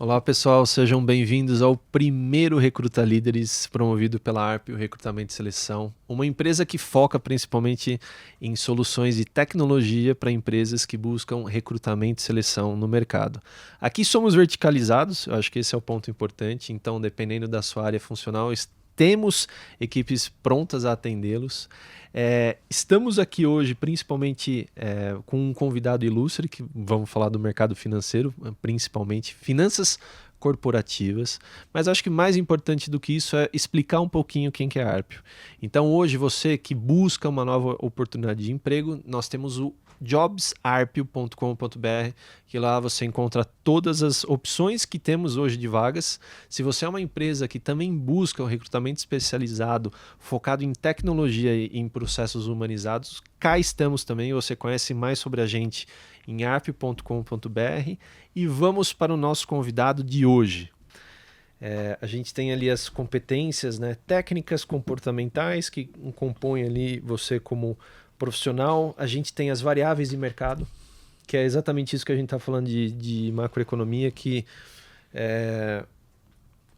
Olá pessoal, sejam bem-vindos ao primeiro Recruta Líderes promovido pela Arpio Recrutamento e Seleção, uma empresa que foca principalmente em soluções de tecnologia para empresas que buscam recrutamento e seleção no mercado. Aqui somos verticalizados, eu acho que esse é o ponto importante, então dependendo da sua área funcional, temos equipes prontas a atendê-los. Estamos aqui hoje principalmente com um convidado ilustre, que vamos falar do mercado financeiro, principalmente finanças corporativas, mas acho que mais importante do que isso é explicar um pouquinho quem que é a Arpio. Então hoje você que busca uma nova oportunidade de emprego, nós temos o jobsarpio.com.br, que lá você encontra todas as opções que temos hoje de vagas. Se você é uma empresa que também busca um recrutamento especializado, focado em tecnologia e em processos humanizados, cá estamos também. Você conhece mais sobre a gente em arpio.com.br e vamos para o nosso convidado de hoje. A gente tem ali as competências, né, técnicas comportamentais que compõem ali você como profissional. A gente tem as variáveis de mercado, que é exatamente isso que a gente está falando de macroeconomia, que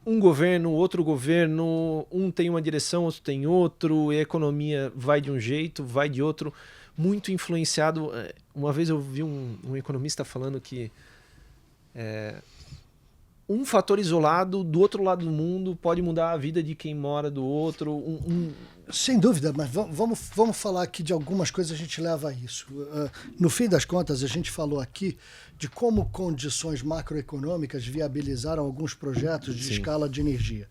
um governo, outro governo, um tem uma direção, outro tem outro, e a economia vai de um jeito, vai de outro, muito influenciado. Uma vez eu vi um economista falando que um fator isolado do outro lado do mundo pode mudar a vida de quem mora do outro. Sem dúvida, mas vamos falar aqui de algumas coisas, a gente leva a isso. No fim das contas, a gente falou aqui de como condições macroeconômicas viabilizaram alguns projetos de escala de energia.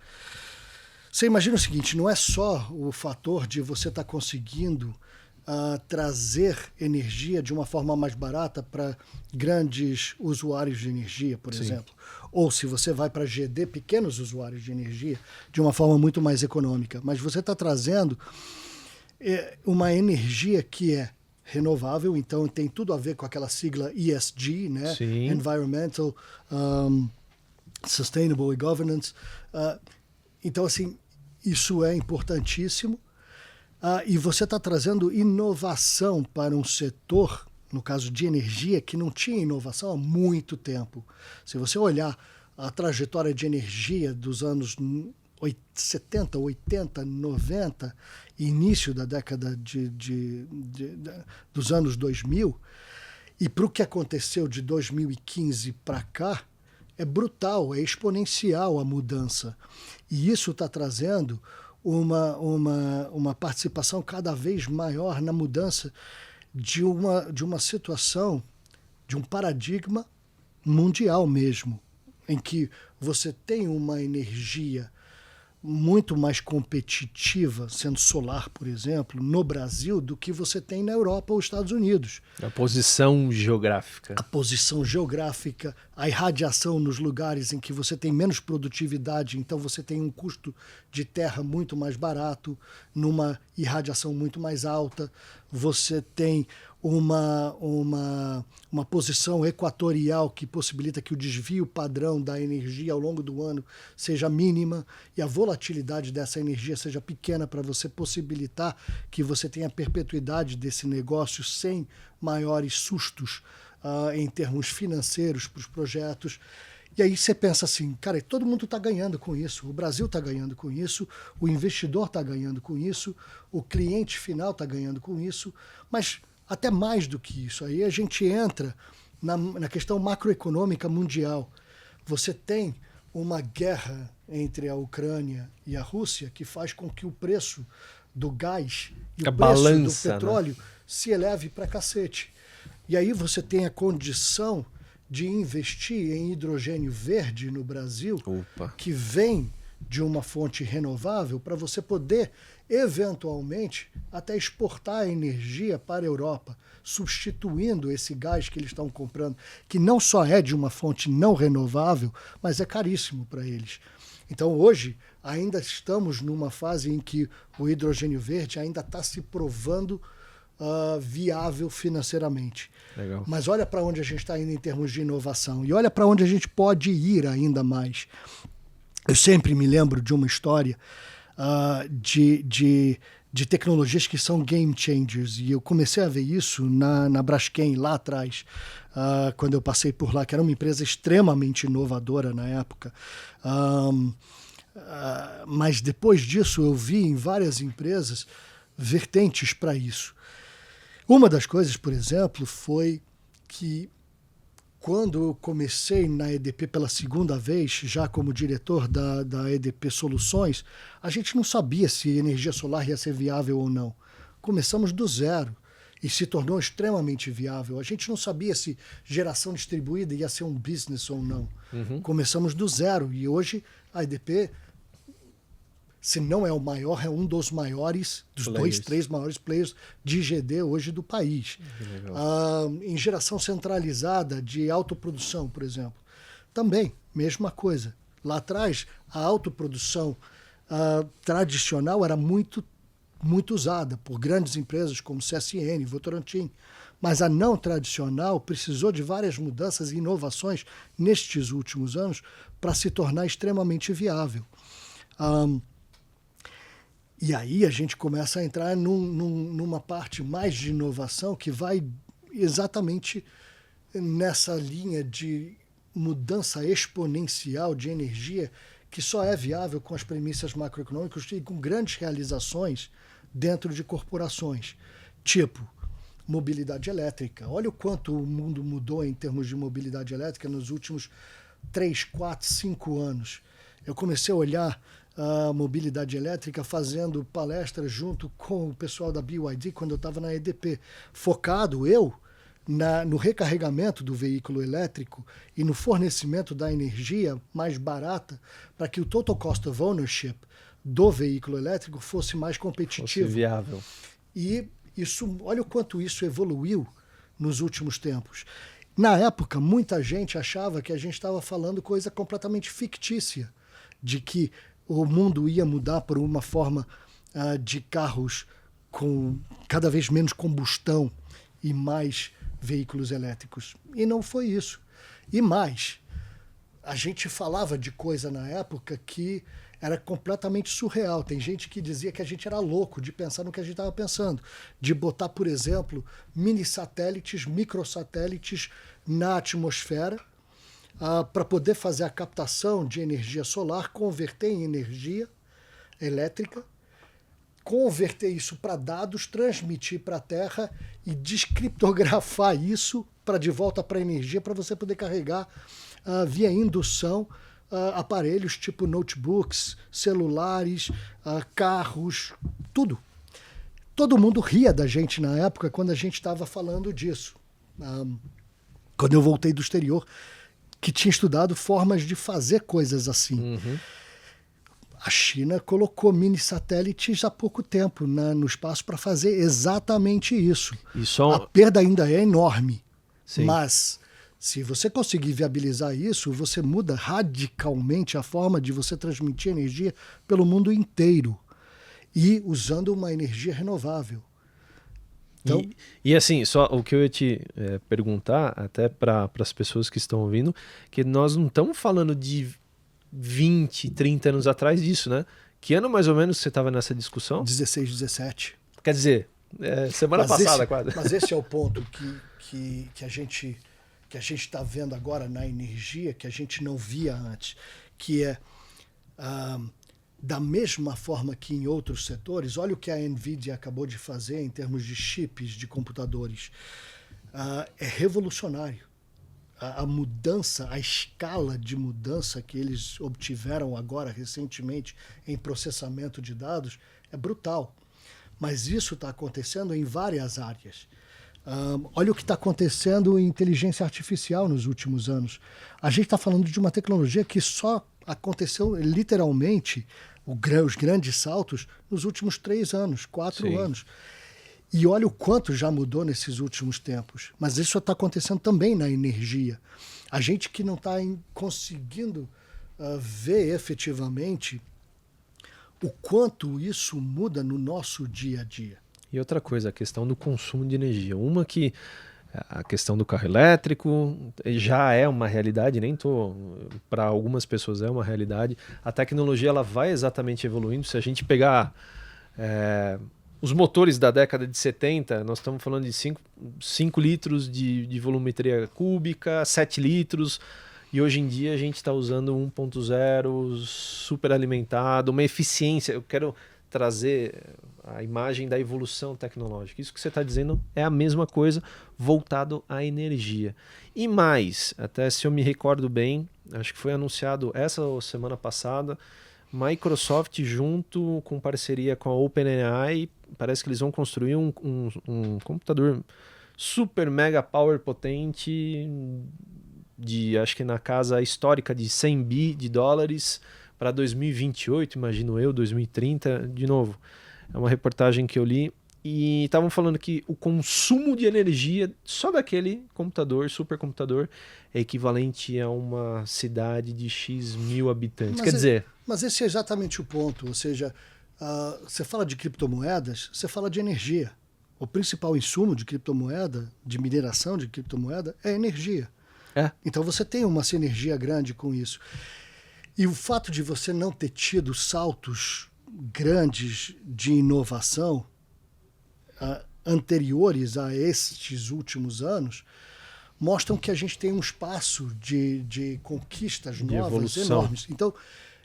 Você imagina o seguinte, não é só o fator de você estar conseguindo trazer energia de uma forma mais barata para grandes usuários de energia, por exemplo. Ou se você vai para GD, pequenos usuários de energia, de uma forma muito mais econômica. Mas você está trazendo uma energia que é renovável, então tem tudo a ver com aquela sigla ESG, né? Environmental, Sustainable e Governance. Então, assim, isso é importantíssimo. E você está trazendo inovação para um setor, no caso de energia, que não tinha inovação há muito tempo. Se você olhar a trajetória de energia dos anos 70, 80, 90, início da década dos anos 2000, e para o que aconteceu de 2015 para cá, é brutal, é exponencial a mudança. E isso está trazendo uma participação cada vez maior na mudança de uma situação, de um paradigma mundial mesmo, em que você tem uma energia muito mais competitiva, sendo solar, por exemplo, no Brasil, do que você tem na Europa ou Estados Unidos. A posição geográfica. A posição geográfica, a irradiação nos lugares em que você tem menos produtividade, então você tem um custo de terra muito mais barato, numa irradiação muito mais alta, você tem uma posição equatorial que possibilita que o desvio padrão da energia ao longo do ano seja mínima e a volatilidade dessa energia seja pequena para você possibilitar que você tenha perpetuidade desse negócio sem maiores sustos em termos financeiros para os projetos. E aí você pensa assim, cara, todo mundo está ganhando com isso, o Brasil está ganhando com isso, o investidor está ganhando com isso, o cliente final está ganhando com isso, mas até mais do que isso. Aí a gente entra na questão macroeconômica mundial. Você tem uma guerra entre a Ucrânia e a Rússia que faz com que o preço do gás e o preço do petróleo se eleve para cacete. E aí você tem a condição de investir em hidrogênio verde no Brasil, que vem de uma fonte renovável, para você poder, eventualmente, até exportar energia para a Europa, substituindo esse gás que eles estão comprando, que não só é de uma fonte não renovável, mas é caríssimo para eles. Então, hoje, ainda estamos numa fase em que o hidrogênio verde ainda está se provando viável financeiramente. Legal. Mas olha para onde a gente está indo em termos de inovação e olha para onde a gente pode ir ainda mais. Eu sempre me lembro de uma história de de tecnologias que são game changers. E eu comecei a ver isso na Braskem, lá atrás, quando eu passei por lá, que era uma empresa extremamente inovadora na época. Mas depois disso eu vi em várias empresas vertentes para isso. Uma das coisas, por exemplo, foi que quando eu comecei na EDP pela segunda vez, já como diretor da EDP Soluções, a gente não sabia se energia solar ia ser viável ou não. Começamos do zero e se tornou extremamente viável. A gente não sabia se geração distribuída ia ser um business ou não. Começamos do zero e hoje a EDP, se não é o maior, é um dos maiores, dos players. 3 maiores players de GD hoje do país. Em geração centralizada de autoprodução, por exemplo. Também, mesma coisa. Lá atrás, a autoprodução tradicional era muito usada por grandes empresas como CSN, Votorantim. Mas a não tradicional precisou de várias mudanças e inovações nestes últimos anos para se tornar extremamente viável. E aí a gente começa a entrar numa parte mais de inovação que vai exatamente nessa linha de mudança exponencial de energia que só é viável com as premissas macroeconômicas e com grandes realizações dentro de corporações. Tipo, mobilidade elétrica. Olha o quanto o mundo mudou em termos de mobilidade elétrica nos últimos 3, 4, 5 anos. Eu comecei a olhar a mobilidade elétrica fazendo palestras junto com o pessoal da BYD quando eu estava na EDP, focado no recarregamento do veículo elétrico e no fornecimento da energia mais barata para que o total cost of ownership do veículo elétrico fosse mais competitivo. Fosse viável. E isso, olha o quanto isso evoluiu nos últimos tempos. Na época, muita gente achava que a gente estava falando coisa completamente fictícia, de que o mundo ia mudar por uma forma de carros com cada vez menos combustão e mais veículos elétricos. E não foi isso. E mais, a gente falava de coisa na época que era completamente surreal. Tem gente que dizia que a gente era louco de pensar no que a gente estava pensando. De botar, por exemplo, mini satélites, microsatélites na atmosfera, para poder fazer a captação de energia solar, converter em energia elétrica, converter isso para dados, transmitir para a Terra e descriptografar isso para de volta para a energia, para você poder carregar via indução aparelhos tipo notebooks, celulares, carros, tudo. Todo mundo ria da gente na época quando a gente estava falando disso. Quando eu voltei do exterior, que tinha estudado formas de fazer coisas assim. A China colocou mini satélites há pouco tempo no espaço para fazer exatamente isso. A perda ainda é enorme. Sim. Mas se você conseguir viabilizar isso, você muda radicalmente a forma de você transmitir energia pelo mundo inteiro e usando uma energia renovável. Então, e assim, só o que eu ia te perguntar, até para as pessoas que estão ouvindo, que nós não estamos falando de 20, 30 anos atrás disso, né? Que ano mais ou menos você estava nessa discussão? 16, 17. Quer dizer, semana passada quase. Mas esse é o ponto que a gente está vendo agora na energia, que a gente não via antes, que é da mesma forma que em outros setores. Olha o que a NVIDIA acabou de fazer em termos de chips de computadores. É revolucionário. A mudança, a escala de mudança que eles obtiveram agora recentemente em processamento de dados é brutal. Mas isso está acontecendo em várias áreas. Olha o que está acontecendo em inteligência artificial nos últimos anos. A gente está falando de uma tecnologia que só aconteceu literalmente os grandes saltos nos últimos 3 anos, 4 anos. E olha o quanto já mudou nesses últimos tempos. Mas isso está acontecendo também na energia. A gente que não está conseguindo ver efetivamente o quanto isso muda no nosso dia a dia. E outra coisa, a questão do consumo de energia. Uma que a questão do carro elétrico já é uma realidade, para algumas pessoas é uma realidade. A tecnologia ela vai exatamente evoluindo. Se a gente pegar os motores da década de 70, nós estamos falando de 5 litros de volumetria cúbica, 7 litros, e hoje em dia a gente está usando 1.0 super alimentado, uma eficiência. Eu quero trazer a imagem da evolução tecnológica. Isso que você está dizendo é a mesma coisa voltado à energia. E mais, até se eu me recordo bem, acho que foi anunciado essa semana passada, Microsoft junto com parceria com a OpenAI, parece que eles vão construir um computador super mega power potente de, acho que na casa histórica de 100 bi de dólares para 2028, imagino eu, 2030, de novo. É uma reportagem que eu li e estavam falando que o consumo de energia só daquele computador, supercomputador, é equivalente a uma cidade de X mil habitantes. Quer dizer... Mas esse é exatamente o ponto. Ou seja, você fala de criptomoedas, você fala de energia. O principal insumo de criptomoeda, de mineração de criptomoeda, é energia. Então você tem uma sinergia grande com isso. E o fato de você não ter tido saltos grandes de inovação anteriores a estes últimos anos mostram que a gente tem um espaço de conquistas novas enormes. Então,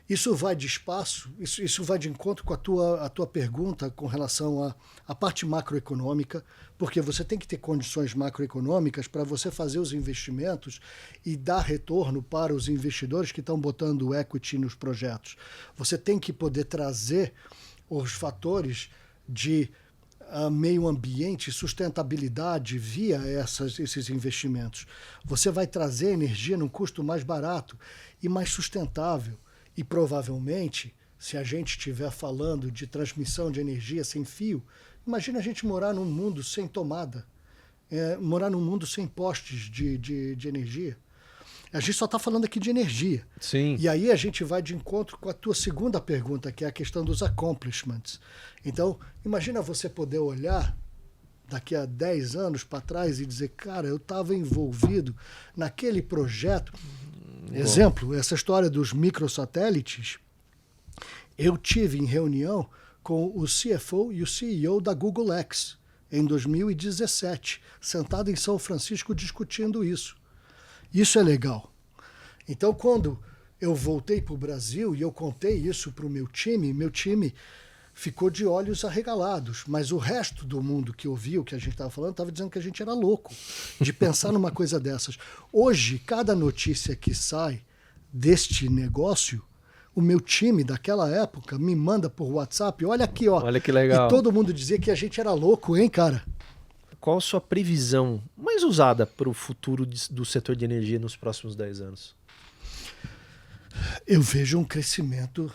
isso vai de espaço, isso vai de encontro com a tua pergunta com relação à parte macroeconômica, porque você tem que ter condições macroeconômicas para você fazer os investimentos e dar retorno para os investidores que estão botando equity nos projetos. Você tem que poder trazer os fatores de meio ambiente, sustentabilidade via esses investimentos. Você vai trazer energia num custo mais barato e mais sustentável. E provavelmente, se a gente estiver falando de transmissão de energia sem fio, imagina a gente morar num mundo sem tomada, morar num mundo sem postes de energia. A gente só está falando aqui de energia. Sim. E aí a gente vai de encontro com a tua segunda pergunta, que é a questão dos accomplishments. Então, imagina você poder olhar daqui a 10 anos para trás e dizer, cara, eu estava envolvido naquele projeto. Exemplo, essa história dos microsatélites, eu tive em reunião com o CFO e o CEO da Google X em 2017, sentado em São Francisco discutindo isso. Isso é legal. Então, quando eu voltei para o Brasil e eu contei isso para o meu time ficou de olhos arregalados. Mas o resto do mundo que ouviu o que a gente estava falando estava dizendo que a gente era louco de pensar numa coisa dessas. Hoje, cada notícia que sai deste negócio, o meu time daquela época me manda por WhatsApp, olha aqui, ó. Olha que legal. E todo mundo dizia que a gente era louco, hein, cara? Qual a sua previsão mais usada para o futuro do setor de energia nos próximos 10 anos? Eu vejo um crescimento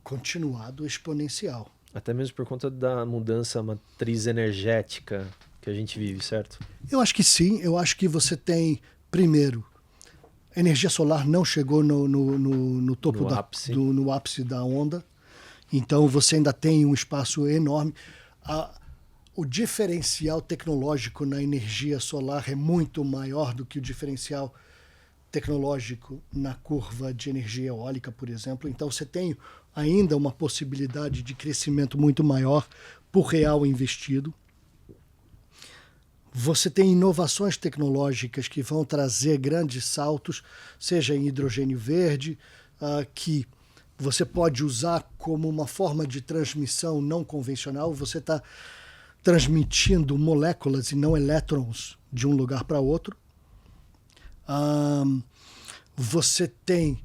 continuado exponencial. Até mesmo por conta da mudança matriz energética que a gente vive, certo? Eu acho que sim. Eu acho que você tem, primeiro, a energia solar não chegou no topo no ápice da onda. Então você ainda tem um espaço enorme. O diferencial tecnológico na energia solar é muito maior do que o diferencial tecnológico na curva de energia eólica, por exemplo. Então você tem ainda uma possibilidade de crescimento muito maior por real investido. Você tem inovações tecnológicas que vão trazer grandes saltos, seja em hidrogênio verde, que você pode usar como uma forma de transmissão não convencional. Você está transmitindo moléculas e não elétrons de um lugar para outro. Você tem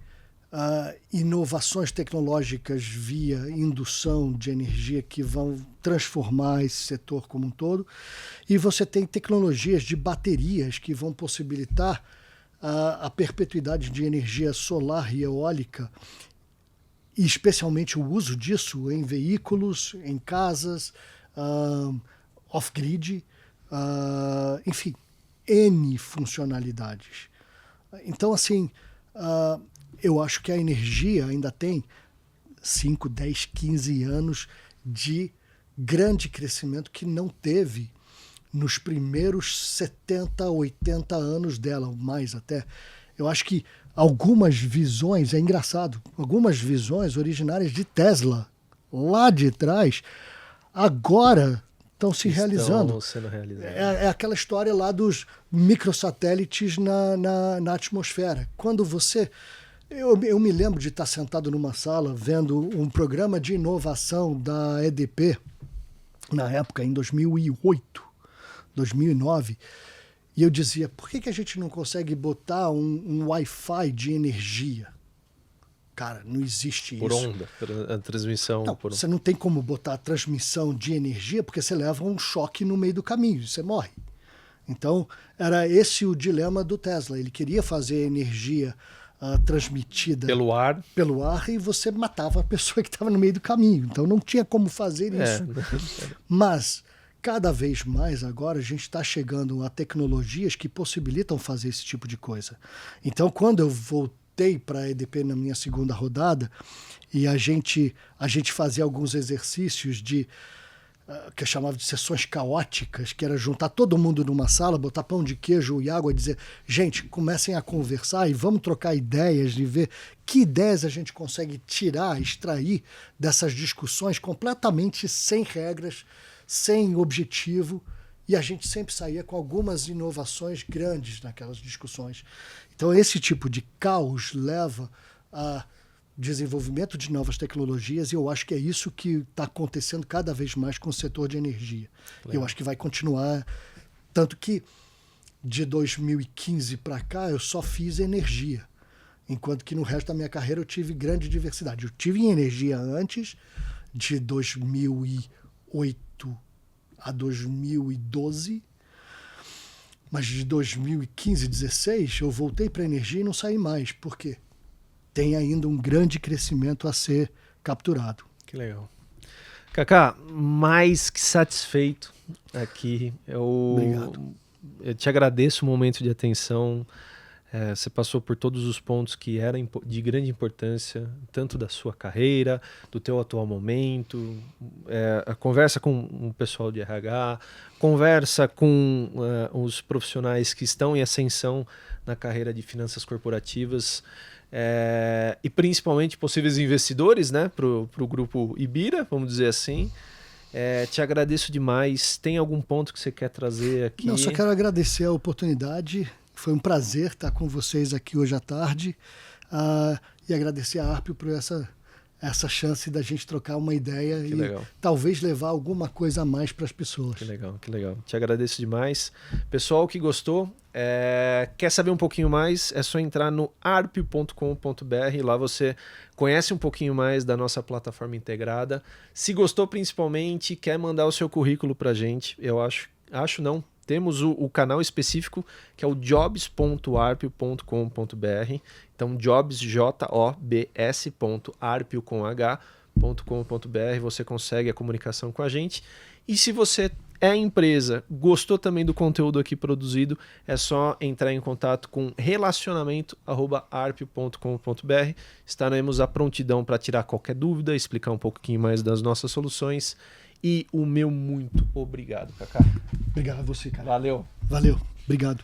inovações tecnológicas via indução de energia que vão transformar esse setor como um todo. E você tem tecnologias de baterias que vão possibilitar a perpetuidade de energia solar e eólica, e especialmente o uso disso em veículos, em casas, off-grid, enfim, N funcionalidades. Então, assim, eu acho que a energia ainda tem 5, 10, 15 anos de grande crescimento que não teve nos primeiros 70, 80 anos dela, mais até. Eu acho que algumas visões, é engraçado, algumas visões originárias de Tesla, lá de trás, agora estão se realizando. Estão sendo realizados. É aquela história lá dos microsatélites na atmosfera. Quando você... Eu me lembro de estar sentado numa sala vendo um programa de inovação da EDP, na época, em 2008, 2009, e eu dizia, por que a gente não consegue botar um Wi-Fi de energia? Cara, não existe por isso. Onda, a transmissão. Não, você não tem como botar a transmissão de energia porque você leva um choque no meio do caminho e você morre. Então, era esse o dilema do Tesla. Ele queria fazer energia transmitida pelo ar e você matava a pessoa que estava no meio do caminho. Então, não tinha como fazer isso. Mas, cada vez mais agora, a gente está chegando a tecnologias que possibilitam fazer esse tipo de coisa. Então, quando eu voltei para a EDP na minha segunda rodada e a gente fazia alguns exercícios que eu chamava de sessões caóticas, que era juntar todo mundo numa sala, botar pão de queijo e água e dizer, gente, comecem a conversar e vamos trocar ideias e ver que ideias a gente consegue tirar, extrair dessas discussões completamente sem regras, sem objetivo, e a gente sempre saía com algumas inovações grandes naquelas discussões. Então, esse tipo de caos leva a desenvolvimento de novas tecnologias, e eu acho que é isso que está acontecendo cada vez mais com o setor de energia. Eu acho que vai continuar, tanto que de 2015 para cá eu só fiz energia, enquanto que no resto da minha carreira eu tive grande diversidade. Eu tive em energia antes, de 2008 a 2012, mas de 2015, 2016 eu voltei para energia e não saí mais. Por quê? Tem ainda um grande crescimento a ser capturado. Que legal. Kaká, mais que satisfeito aqui. Obrigado. Eu te agradeço o momento de atenção. Você passou por todos os pontos que eram de grande importância, tanto da sua carreira, do teu atual momento, a conversa com o pessoal de RH, conversa com os profissionais que estão em ascensão na carreira de finanças corporativas, e principalmente possíveis investidores, né, para o grupo Ibira, vamos dizer assim. Te agradeço demais. Tem algum ponto que você quer trazer aqui? Não, só quero agradecer a oportunidade. Foi um prazer estar com vocês aqui hoje à tarde, e agradecer a Arpio por essa chance da gente trocar uma ideia que e legal. Talvez levar alguma coisa a mais para as pessoas. Que legal, que legal. Te agradeço demais. Pessoal que gostou, quer saber um pouquinho mais, é só entrar no arpio.com.br. Lá você conhece um pouquinho mais da nossa plataforma integrada. Se gostou principalmente, quer mandar o seu currículo para a gente, eu acho não, temos o canal específico, que é o jobs.arpio.com.br. Então, jobs, jobs.arpio.com.br. Você consegue a comunicação com a gente. E se você é empresa, gostou também do conteúdo aqui produzido, é só entrar em contato com relacionamento@arpio.com.br. Estaremos à prontidão para tirar qualquer dúvida, explicar um pouquinho mais das nossas soluções. E o meu muito obrigado, Kaká. Obrigado a você, cara. Valeu. Valeu. Obrigado.